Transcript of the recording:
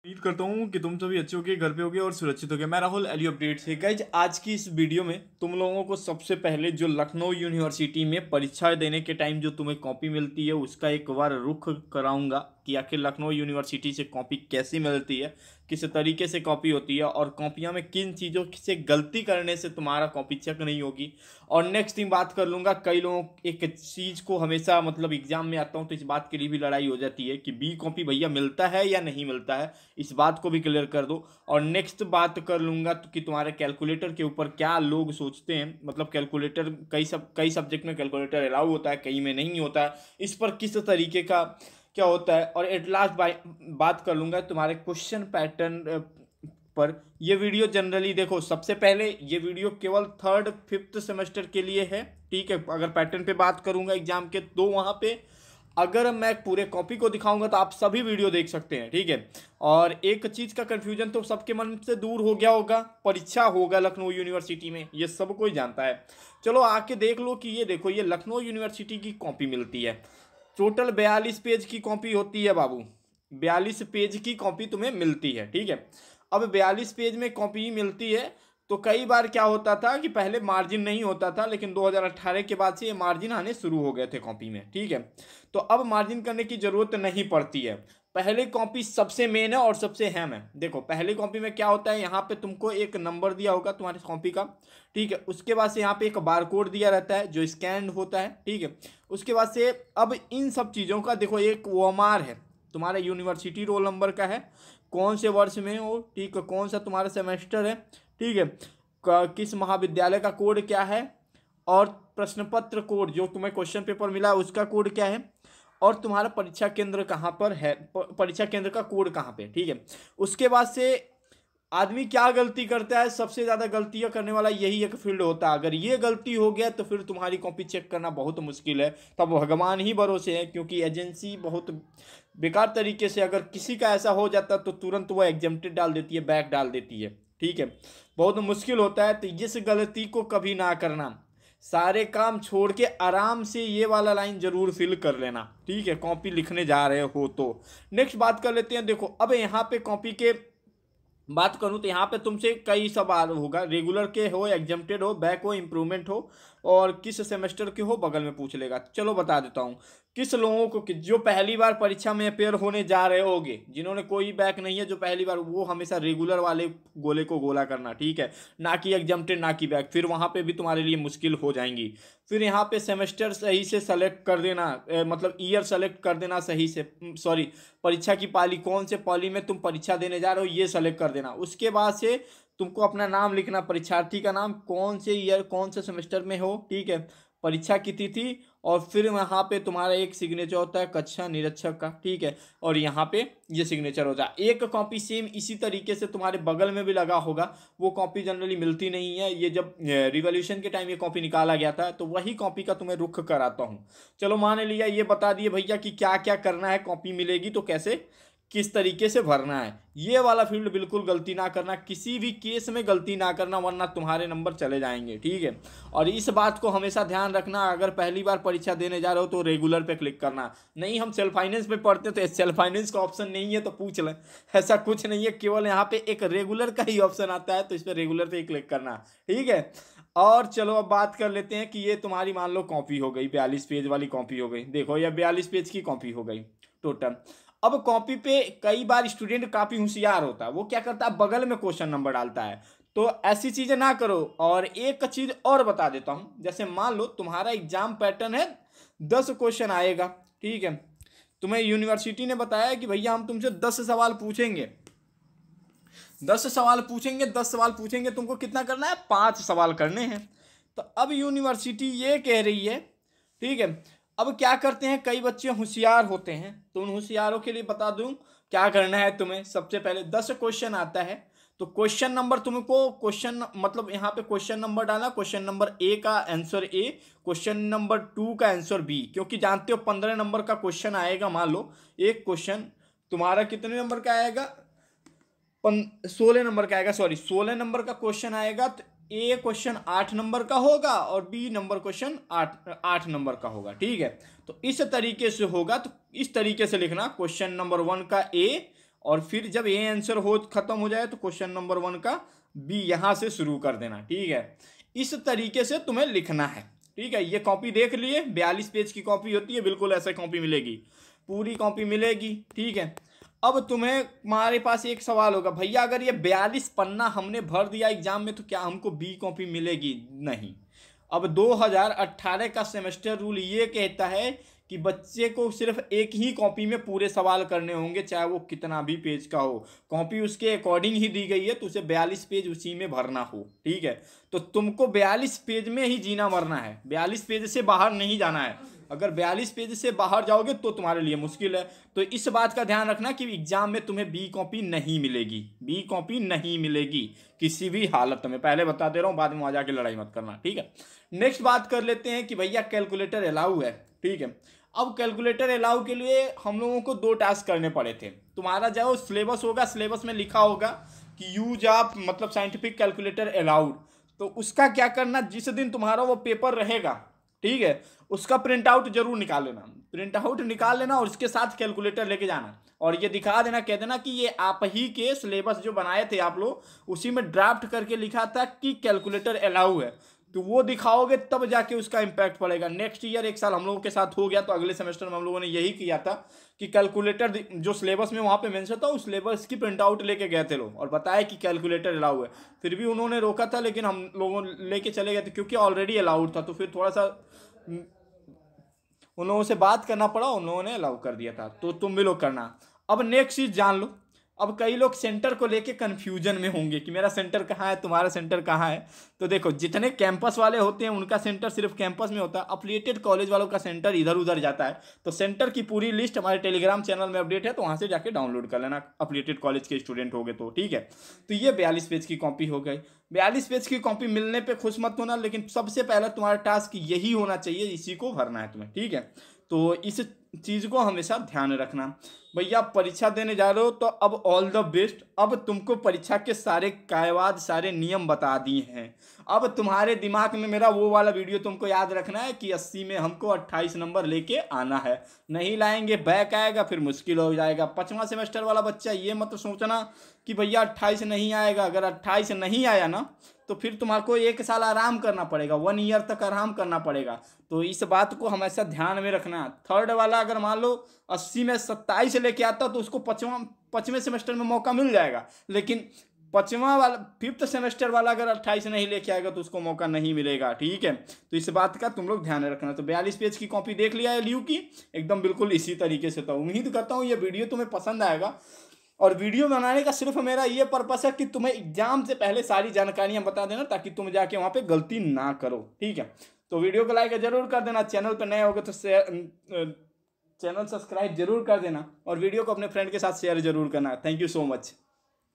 उम्मीद करता हूँ कि तुम सभी अच्छे होगे, घर पे होगे और सुरक्षित होगे। मैं राहुल एली अपडेट से गाइज आज की इस वीडियो में तुम लोगों को सबसे पहले जो लखनऊ यूनिवर्सिटी में परीक्षा देने के टाइम जो तुम्हें कॉपी मिलती है उसका एक बार रुख कराऊंगा कि आखिर लखनऊ यूनिवर्सिटी से कॉपी कैसी मिलती है, किस तरीके से कॉपी होती है और कॉपियाँ में किन चीज़ों से गलती करने से तुम्हारा कॉपी चेक नहीं होगी। और नेक्स्ट टाइम बात कर लूँगा, कई लोगों एक चीज़ को हमेशा मतलब एग्जाम में आता हूँ तो इस बात के लिए भी लड़ाई हो जाती है कि बी कॉपी भैया मिलता है या नहीं मिलता है, इस बात को भी क्लियर कर दो। और नेक्स्ट बात कर लूँगा तो कि तुम्हारे कैलकुलेटर के ऊपर क्या लोग सोचते हैं, मतलब कैलकुलेटर कई सब्जेक्ट में कैलकुलेटर अलाउ होता है, कई में नहीं होता है, इस पर किस तरीके का क्या होता है। और एट लास्ट बात कर लूँगा तुम्हारे क्वेश्चन पैटर्न पर। ये वीडियो जनरली देखो, सबसे पहले ये वीडियो केवल 3rd 5th सेमेस्टर के लिए है, ठीक है। अगर पैटर्न पे बात करूंगा एग्जाम के तो वहाँ पे अगर मैं पूरे कॉपी को दिखाऊंगा तो आप सभी वीडियो देख सकते हैं, ठीक है। और एक चीज़ का कन्फ्यूजन तो सबके मन से दूर हो गया होगा, परीक्षा होगा लखनऊ यूनिवर्सिटी में, ये सब कोई जानता है। चलो आके देख लो कि ये देखो, ये लखनऊ यूनिवर्सिटी की कॉपी मिलती है। टोटल 42 पेज की कॉपी होती है बाबू, 42 पेज की कॉपी तुम्हें मिलती है, ठीक है। अब 42 पेज में कॉपी मिलती है तो कई बार क्या होता था कि पहले मार्जिन नहीं होता था, लेकिन 2018 के बाद से ये मार्जिन आने शुरू हो गए थे कॉपी में, ठीक है। तो अब मार्जिन करने की ज़रूरत नहीं पड़ती है। पहले कॉपी सबसे मेन है और सबसे अहम है। देखो पहले कॉपी में क्या होता है, यहाँ पे तुमको एक नंबर दिया होगा तुम्हारी कॉपी का, ठीक है। उसके बाद से यहाँ पे एक बार कोड दिया रहता है जो स्कैन होता है, ठीक है। उसके बाद से अब इन सब चीज़ों का देखो एक ओएमआर है, तुम्हारा यूनिवर्सिटी रोल नंबर का है, कौन से वर्ष में हो, ठीक है, कौन सा तुम्हारा सेमेस्टर है, ठीक है, किस महाविद्यालय का कोड क्या है, और प्रश्न पत्र कोड जो तुम्हें क्वेश्चन पेपर मिला है उसका कोड क्या है, और तुम्हारा परीक्षा केंद्र कहाँ पर है, परीक्षा केंद्र का कोड कहाँ पे, ठीक है। उसके बाद से आदमी क्या गलती करता है, सबसे ज़्यादा गलतियाँ करने वाला यही एक फील्ड होता है। अगर ये गलती हो गया तो फिर तुम्हारी कॉपी चेक करना बहुत मुश्किल है, तब भगवान ही भरोसे है, क्योंकि एजेंसी बहुत बेकार तरीके से अगर किसी का ऐसा हो जाता तो तुरंत वो एग्जेम्प्टेड डाल देती है, बैक डाल देती है, ठीक है। बहुत मुश्किल होता है, तो इस गलती को कभी ना करना। सारे काम छोड़ के आराम से ये वाला लाइन जरूर फिल कर लेना, ठीक है, कॉपी लिखने जा रहे हो तो। नेक्स्ट बात कर लेते हैं। देखो अब यहाँ पे कॉपी के बात करूं तो यहाँ पे तुमसे कई सवाल होगा, रेगुलर के हो, एग्जेम्प्टेड हो, बैक हो, इम्प्रूवमेंट हो, और किस सेमेस्टर के हो, बगल में पूछ लेगा। चलो बता देता हूँ किस लोगों को, जो पहली बार परीक्षा में अपेयर होने जा रहे होगे, जिन्होंने कोई बैक नहीं है, जो पहली बार, वो हमेशा रेगुलर वाले गोले को गोला करना, ठीक है, ना कि एग्जेम्प्टेड ना कि बैक, फिर वहाँ पे भी तुम्हारे लिए मुश्किल हो जाएंगी। फिर यहाँ पे सेमेस्टर सही से सेलेक्ट कर देना, मतलब ईयर सेलेक्ट कर देना सही से, सॉरी, परीक्षा की पाली, कौन से पाली में तुम परीक्षा देने जा रहे हो ये सेलेक्ट कर देना। उसके बाद से तुमको अपना नाम लिखना, परीक्षार्थी का नाम, कौन से ईयर कौन से सेमेस्टर में हो, ठीक है, परीक्षा की तिथि, और फिर वहाँ पे तुम्हारा एक सिग्नेचर होता है कक्षा निरीक्षक का, ठीक है, और यहाँ पे ये सिग्नेचर होता है। एक कॉपी सेम इसी तरीके से तुम्हारे बगल में भी लगा होगा, वो कॉपी जनरली मिलती नहीं है। ये जब रिवॉल्यूशन के टाइम ये कॉपी निकाला गया था तो वही कॉपी का तुम्हें रुख कराता हूँ। चलो मान लिया, ये बता दिए भैया कि क्या क्या करना है, कॉपी मिलेगी तो कैसे किस तरीके से भरना है। ये वाला फील्ड बिल्कुल गलती ना करना, किसी भी केस में गलती ना करना, वरना तुम्हारे नंबर चले जाएंगे, ठीक है। और इस बात को हमेशा ध्यान रखना, अगर पहली बार परीक्षा देने जा रहे हो तो रेगुलर पे क्लिक करना। नहीं हम सेल्फ फाइनेंस पे पढ़ते तो सेल्फ फाइनेंस का ऑप्शन नहीं है तो पूछ लें, ऐसा कुछ नहीं है, केवल यहाँ पे एक रेगुलर का ही ऑप्शन आता है, तो इस पर रेगुलर पे ही क्लिक करना, ठीक है। और चलो अब बात कर लेते हैं कि ये तुम्हारी मान लो कॉपी हो गई, 42 पेज वाली कॉपी हो गई। देखो ये 42 पेज की कॉपी हो गई टोटल। अब कॉपी पे कई बार स्टूडेंट काफी होशियार होता है, वो क्या करता है, बगल में क्वेश्चन नंबर डालता है, तो ऐसी चीजें ना करो। और एक चीज और बता देता हूं, जैसे मान लो तुम्हारा एग्जाम पैटर्न है 10 क्वेश्चन आएगा, ठीक है, तुम्हें यूनिवर्सिटी ने बताया कि भैया हम तुमसे 10 सवाल पूछेंगे, 10 सवाल पूछेंगे, 10 सवाल पूछेंगे, तुमको कितना करना है, 5 सवाल करने हैं। तो अब यूनिवर्सिटी ये कह रही है, ठीक है, अब क्या करते हैं, कई बच्चे होशियार होते हैं, तो उन होशियारों के लिए बता दूं क्या करना है तुम्हें। सबसे पहले 10 क्वेश्चन आता है, तो क्वेश्चन नंबर तुमको, क्वेश्चन मतलब यहाँ पे क्वेश्चन नंबर डालना, क्वेश्चन नंबर ए का आंसर ए, क्वेश्चन नंबर 2 का आंसर बी, क्योंकि जानते हो 15 नंबर का क्वेश्चन आएगा। मान लो एक क्वेश्चन तुम्हारा कितने नंबर का आएगा, 16 नंबर का आएगा, सॉरी 16 नंबर का क्वेश्चन आएगा, तो ए क्वेश्चन 8 नंबर का होगा और बी नंबर क्वेश्चन 8 नंबर का होगा, ठीक है। तो इस तरीके से होगा, तो इस तरीके से लिखना, क्वेश्चन नंबर 1 का ए और फिर जब ए आंसर हो खत्म हो जाए तो क्वेश्चन नंबर 1 का बी यहाँ से शुरू कर देना, ठीक है। इस तरीके से तुम्हें लिखना है, ठीक है। ये कॉपी देख लिए, 42 पेज की कॉपी होती है, बिल्कुल ऐसे कॉपी मिलेगी, पूरी कॉपी मिलेगी, ठीक है। अब तुम्हें हमारे पास एक सवाल होगा, भैया अगर ये 42 पन्ना हमने भर दिया एग्जाम में तो क्या हमको बी कॉपी मिलेगी? नहीं। अब 2018 का सेमेस्टर रूल ये कहता है कि बच्चे को सिर्फ एक ही कॉपी में पूरे सवाल करने होंगे, चाहे वो कितना भी पेज का हो। कॉपी उसके अकॉर्डिंग ही दी गई है तो उसे 42 पेज उसी में भरना हो, ठीक है। तो तुमको 42 पेज में ही जीना मरना है, 42 पेज से बाहर नहीं जाना है। अगर 42 पेज से बाहर जाओगे तो तुम्हारे लिए मुश्किल है। तो इस बात का ध्यान रखना कि एग्जाम में तुम्हें बी कॉपी नहीं मिलेगी, बी कॉपी नहीं मिलेगी किसी भी हालत में, पहले बता दे रहा हूँ, बाद में वहां जाके लड़ाई मत करना, ठीक है। नेक्स्ट बात कर लेते हैं कि भैया कैलकुलेटर अलाउ है, ठीक है। अब कैलकुलेटर अलाउ के लिए हम लोगों को 2 टास्क करने पड़े थे। तुम्हारा जो सिलेबस होगा, सिलेबस में लिखा होगा कि यूज ऑफ मतलब साइंटिफिक कैलकुलेटर अलाउड, तो उसका क्या करना, जिस दिन तुम्हारा वो पेपर रहेगा, ठीक है, उसका प्रिंट आउट जरूर निकाल लेना, प्रिंट आउट निकाल लेना और उसके साथ कैलकुलेटर लेके जाना और ये दिखा देना, कह देना कि ये आप ही के सिलेबस जो बनाए थे आप लोग, उसी में ड्राफ्ट करके लिखा था कि कैलकुलेटर अलाउ है। तो वो दिखाओगे तब जाके उसका इम्पैक्ट पड़ेगा। नेक्स्ट ईयर 1 साल हम लोगों के साथ हो गया, तो अगले सेमेस्टर में हम लोगों ने यही किया था कि कैलकुलेटर जो सिलेबस में वहाँ पे मेंशन था उस सिलेबस की प्रिंट आउट लेके गए थे लोग और बताया कि कैलकुलेटर अलाउ है। फिर भी उन्होंने रोका था, लेकिन हम लोगों लेके चले गए थे क्योंकि ऑलरेडी अलाउड था। तो फिर थोड़ा सा उन लोगों से बात करना पड़ा, उन लोगों ने अलाउ कर दिया था। तो तुम भी लोग करना। अब नेक्स्ट चीज जान लो, अब कई लोग सेंटर को लेके कंफ्यूजन में होंगे कि मेरा सेंटर कहाँ है, तुम्हारा सेंटर कहाँ है। तो देखो, जितने कैंपस वाले होते हैं उनका सेंटर सिर्फ कैंपस में होता है, अफिलिएटेड कॉलेज वालों का सेंटर इधर उधर जाता है। तो सेंटर की पूरी लिस्ट हमारे टेलीग्राम चैनल में अपडेट है, तो वहाँ से जाके डाउनलोड कर लेना, अफिलिएटेड कॉलेज के स्टूडेंट हो गए तो, ठीक है। तो ये 42 पेज की कॉपी हो गई। 42 पेज की कॉपी मिलने पर खुश मत होना, लेकिन सबसे पहले तुम्हारा टास्क यही होना चाहिए, इसी को भरना है तुम्हें, ठीक है। तो इस चीज़ को हमेशा ध्यान रखना। भैया परीक्षा देने जा रहे हो तो अब ऑल द बेस्ट। अब तुमको परीक्षा के सारे कायवाद, सारे नियम बता दिए हैं। अब तुम्हारे दिमाग में मेरा वो वाला वीडियो तुमको याद रखना है कि 80 में हमको 28 नंबर लेके आना है, नहीं लाएंगे बैक आएगा, फिर मुश्किल हो जाएगा। 5वां सेमेस्टर वाला बच्चा ये मत सोचना कि भैया 28 नहीं आएगा। अगर 28 नहीं आया ना तो फिर तुम्हारे 1 साल आराम करना पड़ेगा, 1 ईयर तक आराम करना पड़ेगा। तो इस बात को हमेशा ध्यान में रखना। थर्ड वाला अगर मान लो 80 में 27 लेके आता तो उसको 5वें सेमेस्टर में मौका मिल जाएगा, लेकिन 5th सेमेस्टर वाला अगर 28 नहीं लेके आएगा तो उसको मौका नहीं मिलेगा, ठीक है। तो इस बात का तुम लोग ध्यान रखना। तो 42 पेज की कॉपी देख लिया एलयू की, एकदम बिल्कुल इसी तरीके से। तो उम्मीद करता हूँ ये वीडियो तुम्हें पसंद आएगा। और वीडियो बनाने का सिर्फ मेरा ये पर्पस है कि तुम्हें एग्जाम से पहले सारी जानकारियां बता देना, ताकि तुम जाके वहां पे गलती ना करो, ठीक है। तो वीडियो को लाइक जरूर कर देना, चैनल पर नए होगे तो चैनल सब्सक्राइब जरूर कर देना और वीडियो को अपने फ्रेंड के साथ शेयर जरूर करना। Thank you so much.